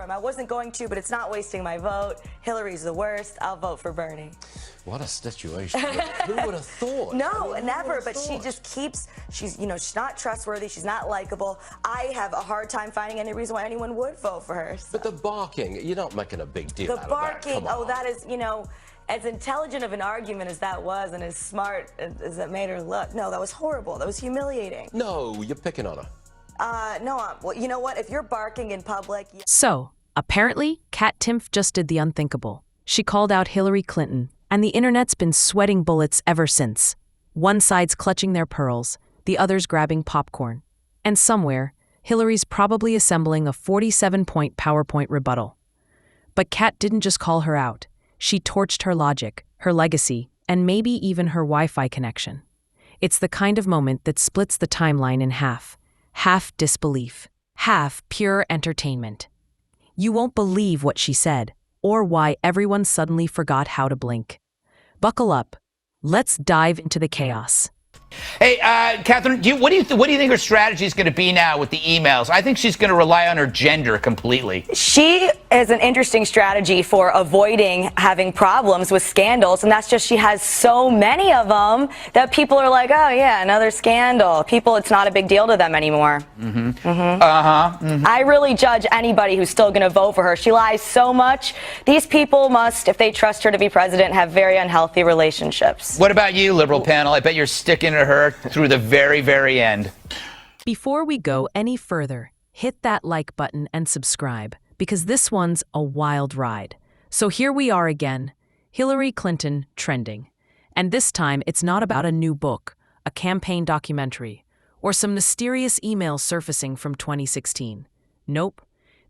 him. I wasn't going to, but it's not wasting my vote. Hillary's the worst. I'll vote for Bernie. What a situation. Who would have thought? No, never, but she just keeps, she's not trustworthy, she's not likable. I have a hard time finding any reason why anyone would vote for her. So. But the barking, you're not making a big deal out of that. The barking, Come on. that is, as intelligent of an argument as that was and as smart as it made her look, no, that was horrible. That was humiliating. No, you're picking on her. No, well, you know what? If you're barking in public... So, apparently, Kat Timpf just did the unthinkable. She called out Hillary Clinton, and the internet's been sweating bullets ever since. One side's clutching their pearls, the other's grabbing popcorn. And somewhere, Hillary's probably assembling a 47-point PowerPoint rebuttal. But Kat didn't just call her out. She torched her logic, her legacy, and maybe even her Wi-Fi connection. It's the kind of moment that splits the timeline in half. Half disbelief, half pure entertainment. You won't believe what she said, or why everyone suddenly forgot how to blink. Buckle up. Let's dive into the chaos. Hey, Catherine, what do you think her strategy is going to be now with the emails? I think she's going to rely on her gender completely. She is an interesting strategy for avoiding having problems with scandals, and that's just she has so many of them that people are like, oh yeah, another scandal. It's not a big deal to them anymore. I really judge anybody who's still going to vote for her. She lies so much. These people must, if they trust her to be president, have very unhealthy relationships. What about you, liberal panel? I bet you're sticking to her through the very, very end. Before we go any further, hit that like button and subscribe, because this one's a wild ride. So here we are again, Hillary Clinton trending. And this time it's not about a new book, a campaign documentary, or some mysterious emails surfacing from 2016. Nope.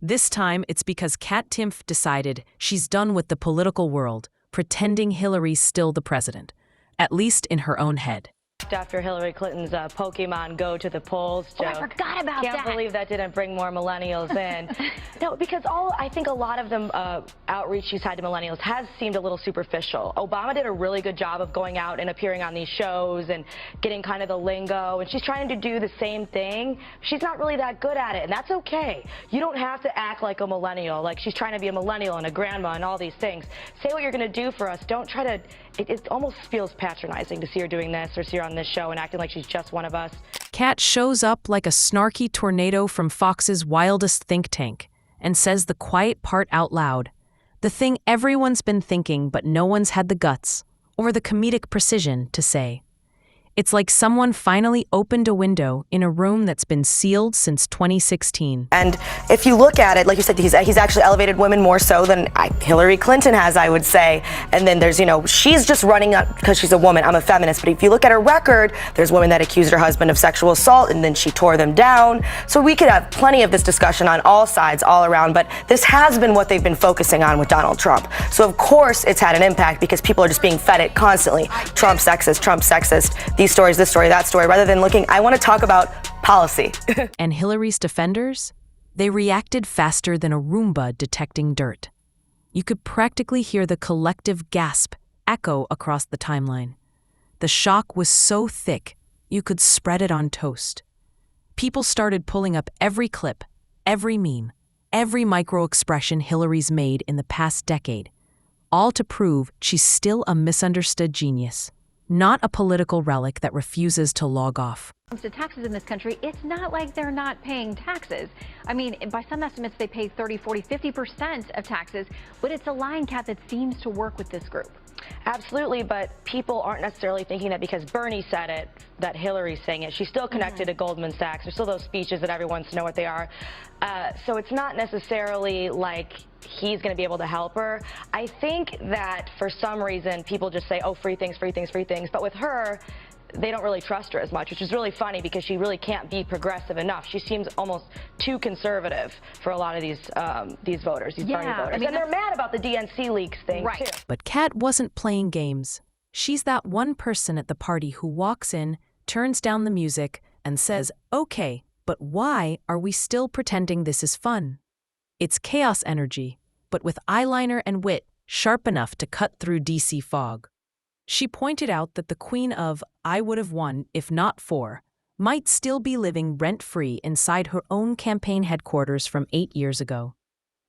This time it's because Kat Timpf decided she's done with the political world, pretending Hillary's still the president, at least in her own head. After Hillary Clinton's Pokemon Go to the polls joke. I forgot about that. Can't believe that didn't bring more millennials in. No, because I think a lot of the outreach she's had to millennials has seemed a little superficial. Obama did a really good job of going out and appearing on these shows and getting kind of the lingo, and she's trying to do the same thing. She's not really that good at it, and that's okay. You don't have to act like a millennial, like she's trying to be a millennial and a grandma and all these things. Say what you're going to do for us. Don't try to, it almost feels patronizing to see her doing this or see her on this show and acting like she's just one of us. Kat shows up like a snarky tornado from Fox's wildest think tank and says the quiet part out loud, the thing everyone's been thinking but no one's had the guts or the comedic precision to say. It's like someone finally opened a window in a room that's been sealed since 2016. And if you look at it, like you said, he's actually elevated women more so than Hillary Clinton has, I would say. And then there's, she's just running up because she's a woman. I'm a feminist. But if you look at her record, there's women that accused her husband of sexual assault and then she tore them down. So we could have plenty of this discussion on all sides, all around. But this has been what they've been focusing on with Donald Trump. So of course it's had an impact because people are just being fed it constantly. Trump sexist, Trump sexist. These stories, this story, that story, rather than looking, I want to talk about policy. And Hillary's defenders? They reacted faster than a Roomba detecting dirt. You could practically hear the collective gasp echo across the timeline. The shock was so thick, you could spread it on toast. People started pulling up every clip, every meme, every micro-expression Hillary's made in the past decade, all to prove she's still a misunderstood genius. Not a political relic that refuses to log off. When it comes to taxes in this country, it's not like they're not paying taxes. I mean, by some estimates, they pay 30, 40, 50% of taxes, but it's a line, Kat, that seems to work with this group. Absolutely, but people aren't necessarily thinking that because Bernie said it, that Hillary's saying it. She's still connected to Goldman Sachs. There's still those speeches that everyone wants to know what they are. So it's not necessarily like he's going to be able to help her. I think that for some reason people just say, oh, free things, free things, free things. But with her, they don't really trust her as much, which is really funny because she really can't be progressive enough. She seems almost too conservative for a lot of these voters, these Bernie voters. And they're mad about the DNC leaks thing, too. But Kat wasn't playing games. She's that one person at the party who walks in, turns down the music, and says, okay, but why are we still pretending this is fun? It's chaos energy, but with eyeliner and wit sharp enough to cut through DC fog. She pointed out that the queen of I would have won if not for might still be living rent-free inside her own campaign headquarters from 8 years ago.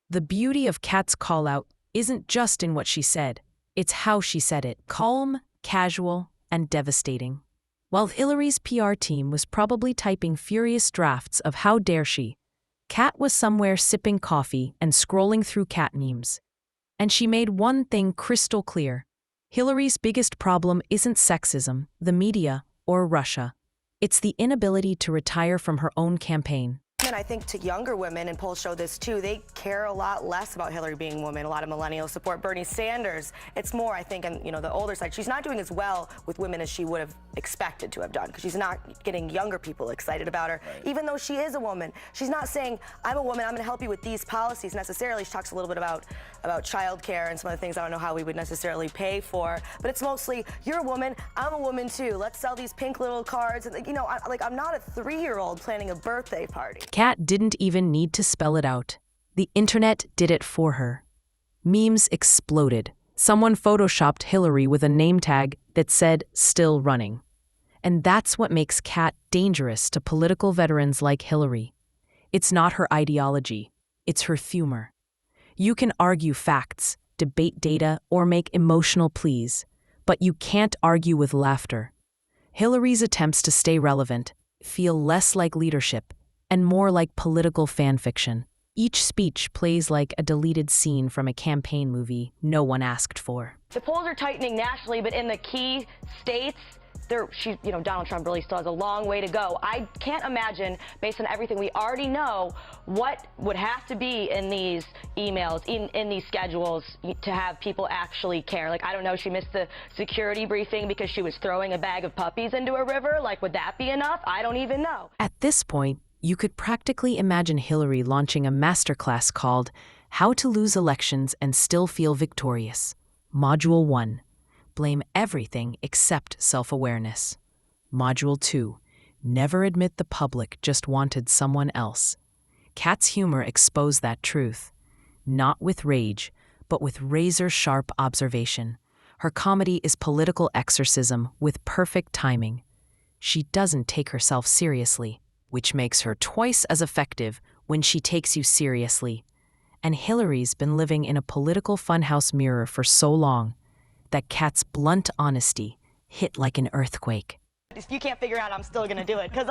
The beauty of Kat's call-out isn't just in what she said, it's how she said it. Calm, casual, and devastating. While Hillary's PR team was probably typing furious drafts of how dare she, Kat was somewhere sipping coffee and scrolling through cat memes. And she made one thing crystal clear. Hillary's biggest problem isn't sexism, the media, or Russia. It's the inability to retire from her own campaign. And I think to younger women, and polls show this too, they care a lot less about Hillary being a woman. A lot of millennials support Bernie Sanders. It's more, I think, on the older side. She's not doing as well with women as she would have expected to have done, because she's not getting younger people excited about her, even though she is a woman. She's not saying, I'm a woman, I'm going to help you with these policies necessarily. She talks a little bit about childcare and some of the things I don't know how we would necessarily pay for, but it's mostly, you're a woman, I'm a woman too. Let's sell these pink little cards. And, I'm not a 3-year-old planning a birthday party. Kat didn't even need to spell it out. The internet did it for her. Memes exploded. Someone photoshopped Hillary with a name tag that said, "still running." And that's what makes Kat dangerous to political veterans like Hillary. It's not her ideology, it's her humor. You can argue facts, debate data, or make emotional pleas, but you can't argue with laughter. Hillary's attempts to stay relevant feel less like leadership and more like political fan fiction. Each speech plays like a deleted scene from a campaign movie no one asked for. The polls are tightening nationally, but in the key states, Donald Trump really still has a long way to go. I can't imagine, based on everything we already know, what would have to be in these emails, in these schedules, to have people actually care. Like, I don't know, she missed the security briefing because she was throwing a bag of puppies into a river. Like, would that be enough? I don't even know. At this point, you could practically imagine Hillary launching a masterclass called How to Lose Elections and Still Feel Victorious. Module 1. Blame everything except self-awareness. Module 2. Never admit the public just wanted someone else. Kat's humor exposed that truth. Not with rage, but with razor-sharp observation. Her comedy is political exorcism with perfect timing. She doesn't take herself seriously, which makes her twice as effective when she takes you seriously. And Hillary's been living in a political funhouse mirror for so long that Kat's blunt honesty hit like an earthquake. If you can't figure out, I'm still going to do it because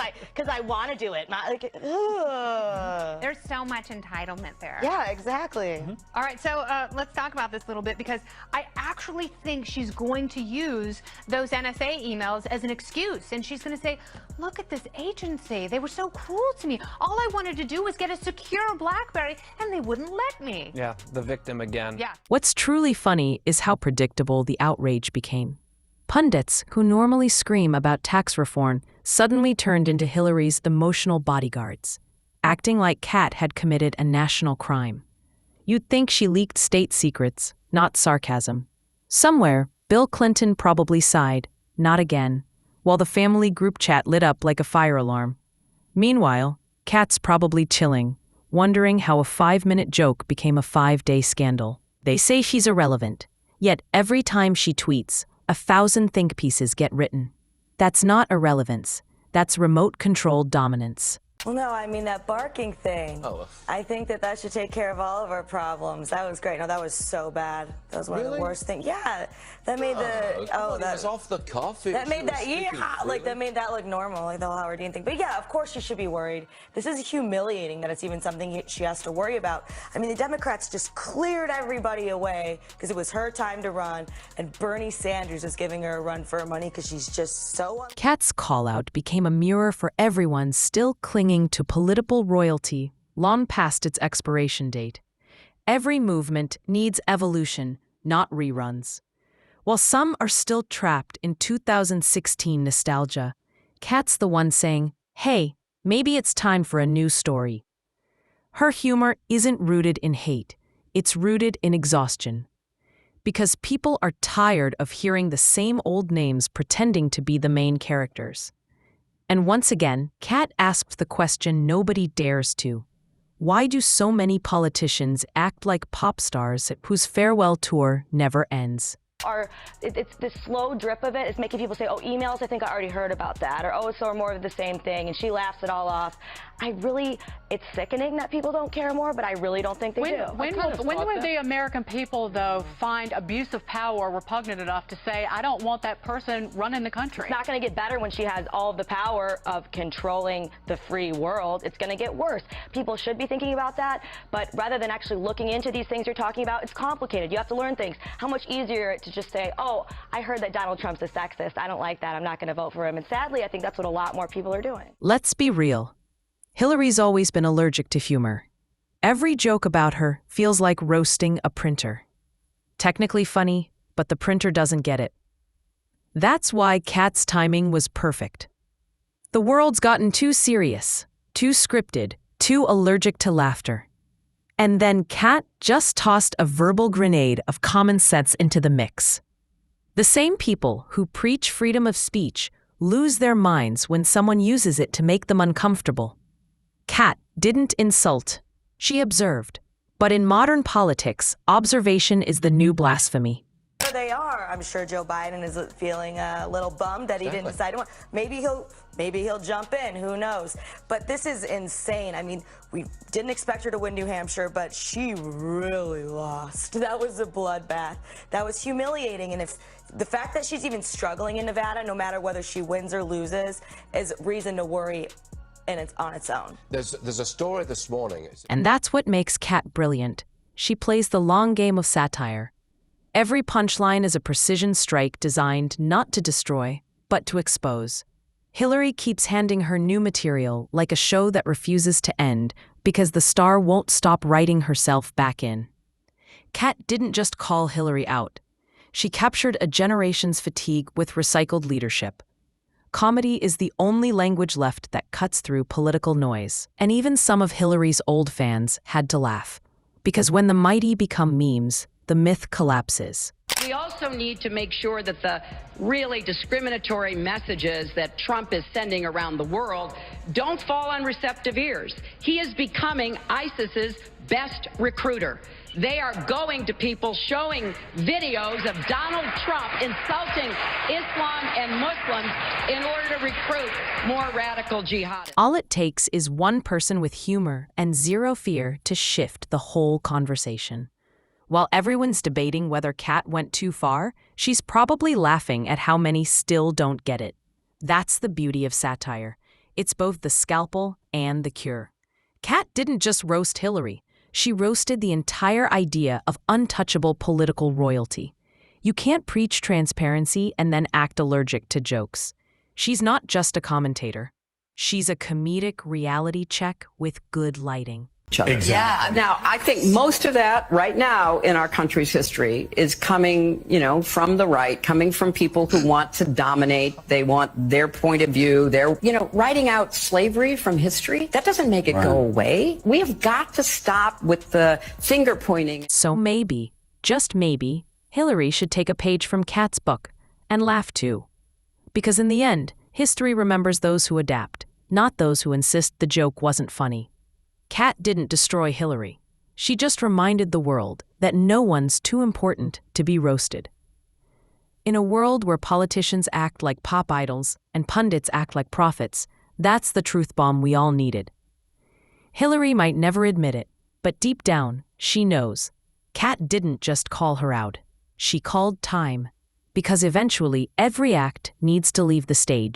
I want to do it. Not like, ugh. There's so much entitlement there. Yeah, exactly. All right, so let's talk about this a little bit, because I actually think she's going to use those NSA emails as an excuse. And she's going to say, look at this agency. They were so cruel to me. All I wanted to do was get a secure BlackBerry, and they wouldn't let me. Yeah, the victim again. Yeah. What's truly funny is how predictable the outrage became. Pundits, who normally scream about tax reform, suddenly turned into Hillary's emotional bodyguards, acting like Kat had committed a national crime. You'd think she leaked state secrets, not sarcasm. Somewhere, Bill Clinton probably sighed, not again, while the family group chat lit up like a fire alarm. Meanwhile, Kat's probably chilling, wondering how a 5-minute joke became a 5-day scandal. They say she's irrelevant, yet every time she tweets, 1,000 think pieces get written. That's not irrelevance. That's remote-controlled dominance. Well, no, I mean, that barking thing. Oh. I think that should take care of all of our problems. That was great. No, that was so bad. That was one of the worst things. Yeah, that made It was off the cuff. That made that, that made that look normal, like the whole Howard Dean thing. But yeah, of course she should be worried. This is humiliating that it's even something she has to worry about. I mean, the Democrats just cleared everybody away because it was her time to run, and Bernie Sanders is giving her a run for her money because she's just so... Kat's call-out became a mirror for everyone still clinging to political royalty long past its expiration date. Every movement needs evolution, not reruns. While some are still trapped in 2016 nostalgia, Kat's the one saying, hey, maybe it's time for a new story. Her humor isn't rooted in hate, it's rooted in exhaustion. Because people are tired of hearing the same old names pretending to be the main characters. And once again, Kat asked the question nobody dares to. Why do so many politicians act like pop stars whose farewell tour never ends? It's this slow drip of it is making people say, oh, emails, I think I already heard about that, or oh, it's more of the same thing, and she laughs it all off. It's sickening that people don't care more, but I really don't think they do. When will the American people, though, find abuse of power repugnant enough to say, I don't want that person running the country? It's not going to get better when she has all of the power of controlling the free world. It's going to get worse. People should be thinking about that, but rather than actually looking into these things you're talking about, it's complicated. You have to learn things. How much easier to just say, oh, I heard that Donald Trump's a sexist. I don't like that. I'm not going to vote for him. And sadly, I think that's what a lot more people are doing. Let's be real. Hillary's always been allergic to humor. Every joke about her feels like roasting a printer. Technically funny, but the printer doesn't get it. That's why Kat's timing was perfect. The world's gotten too serious, too scripted, too allergic to laughter. And then Kat just tossed a verbal grenade of common sense into the mix. The same people who preach freedom of speech lose their minds when someone uses it to make them uncomfortable. Kat didn't insult, she observed. But in modern politics, observation is the new blasphemy. They are. I'm sure Joe Biden is feeling a little bummed that he didn't decide to. Maybe he'll jump in. Who knows? But this is insane. I mean, we didn't expect her to win New Hampshire, but she really lost. That was a bloodbath. That was humiliating. And if the fact that she's even struggling in Nevada, no matter whether she wins or loses, is reason to worry. And it's on its own. There's a story this morning. And that's what makes Kat brilliant. She plays the long game of satire. Every punchline is a precision strike designed not to destroy, but to expose. Hillary keeps handing her new material like a show that refuses to end because the star won't stop writing herself back in. Kat didn't just call Hillary out. She captured a generation's fatigue with recycled leadership. Comedy is the only language left that cuts through political noise. And even some of Hillary's old fans had to laugh. Because when the mighty become memes, the myth collapses. We also need to make sure that the really discriminatory messages that Trump is sending around the world don't fall on receptive ears. He is becoming ISIS's best recruiter. They are going to people showing videos of Donald Trump insulting Islam and Muslims in order to recruit more radical jihadists. All it takes is one person with humor and zero fear to shift the whole conversation. While everyone's debating whether Kat went too far, she's probably laughing at how many still don't get it. That's the beauty of satire. It's both the scalpel and the cure. Kat didn't just roast Hillary. She roasted the entire idea of untouchable political royalty. You can't preach transparency and then act allergic to jokes. She's not just a commentator. She's a comedic reality check with good lighting. Exactly. Yeah. Now, I think most of that right now in our country's history is coming, from the right, coming from people who want to dominate. They want their point of view. They're, writing out slavery from history. That doesn't make it go away. We have got to stop with the finger pointing. So maybe, just maybe, Hillary should take a page from Kat's book and laugh too. Because in the end, history remembers those who adapt, not those who insist the joke wasn't funny. Kat didn't destroy Hillary. She just reminded the world that no one's too important to be roasted. In a world where politicians act like pop idols and pundits act like prophets, that's the truth bomb we all needed. Hillary might never admit it, but deep down, she knows. Kat didn't just call her out. She called time. Because eventually, every act needs to leave the stage.